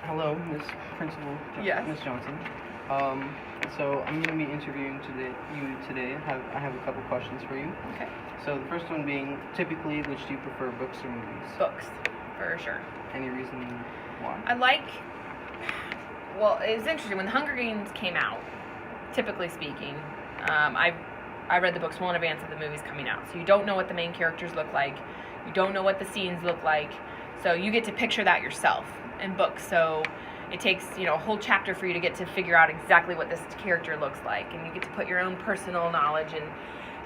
Hello, Miss Principal, Yes. Miss Johnson. Um, so I'm going to be interviewing you today. I have a couple questions for you. Okay. So the first one being, typically, which do you prefer, books or movies? Books, for sure. Any reason why? Well, it was interesting. When The Hunger Games came out, typically speaking, I read the books well in advance of the movies coming out. So you don't know what the main characters look like. You don't know what the scenes look like. So you get to picture that yourself in books. So it takes, a whole chapter for you to get to figure out exactly what this character looks like. And you get to put your own personal knowledge and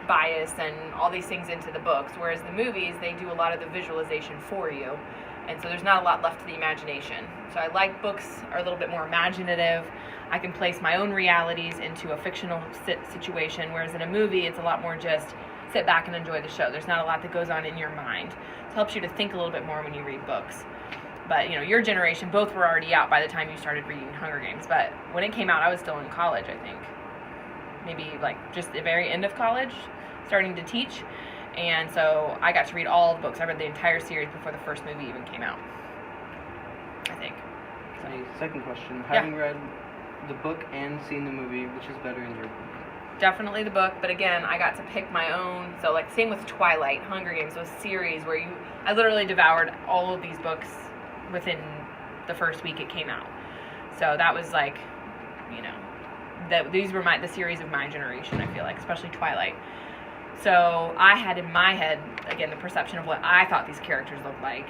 bias and all these things into the books. Whereas the movies, they do a lot of the visualization for you. And so there's not a lot left to the imagination. So I like books are a little bit more imaginative. I can place my own realities into a fictional situation, whereas in a movie, it's a lot more just sit back and enjoy the show. There's not a lot that goes on in your mind. It helps you to think a little bit more when you read books. But, your generation, both were already out by the time you started reading Hunger Games. But when it came out, I was still in college, I think. Maybe, just the very end of college, starting to teach. And so I got to read all the books. I read the entire series before the first movie even came out, I think. So. Okay, second question. Having read the book and seen the movie, which is better in your opinion? Definitely the book, but again, I got to pick my own. So, same with Twilight, Hunger Games, was a series where I literally devoured all of these books within the first week it came out. So that was these were the series of my generation, I feel like, especially Twilight. So I had in my head, again, the perception of what I thought these characters looked like.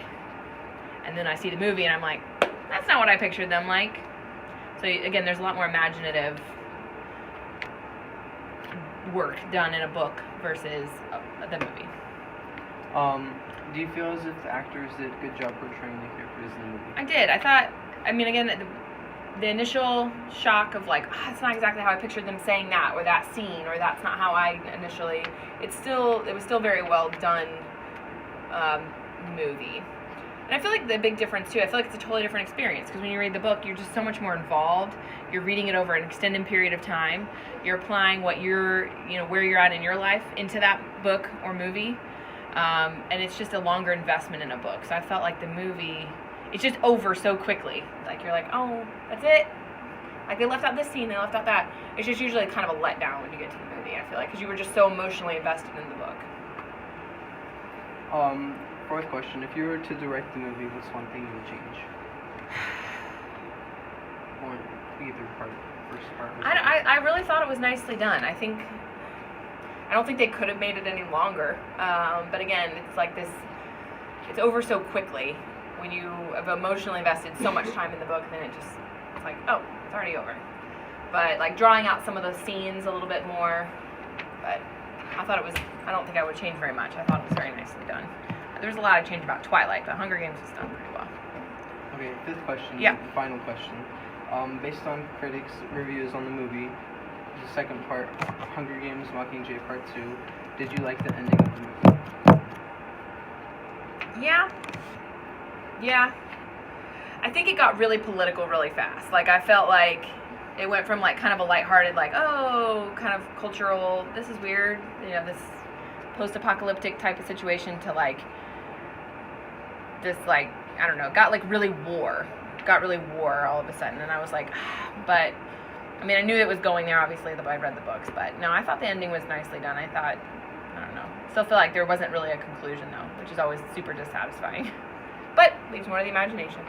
And then I see the movie and I'm like, that's not what I pictured them like. So again, there's a lot more imaginative work done in a book versus the movie. Do you feel as if the actors did a good job portraying the characters in the movie? I did. Again, the initial shock of that's not exactly how I pictured them saying that, or that scene, or that's not how I initially. It was still very well done movie. And I feel like the big difference too, I feel like it's a totally different experience, because when you read the book, you're just so much more involved. You're reading it over an extended period of time. You're applying what where you're at in your life into that book or movie. And it's just a longer investment in a book. So I felt like the movie, it's just over so quickly. You're like, oh, that's it? They left out this scene, they left out that. It's just usually kind of a letdown when you get to the movie, I feel like, because you were just so emotionally invested in the book. Fourth question. If you were to direct the movie, what's one thing you would change? Or either part, first part. I really thought it was nicely done. I don't think they could have made it any longer. But again, it's like this, it's over so quickly. When you have emotionally invested so much time in the book, then it's like, oh, it's already over. But drawing out some of those scenes a little bit more. But I don't think I would change very much. I thought it was very nicely done. There's a lot of change about Twilight, but Hunger Games was done pretty well. Okay, fifth question. Yeah. Final question. Based on critics' reviews on the movie, the second part, Hunger Games Mockingjay Part 2, did you like the ending of the movie? Yeah. I think it got really political really fast. I felt like it went from kind of a lighthearted, kind of cultural, this is weird, this post-apocalyptic type of situation to this I don't know, got really war all of a sudden. And I was like, but I knew it was going there, obviously, I read the books, but no, I thought the ending was nicely done. I don't know, still feel like there wasn't really a conclusion though, which is always super dissatisfying. But leaves more to the imagination.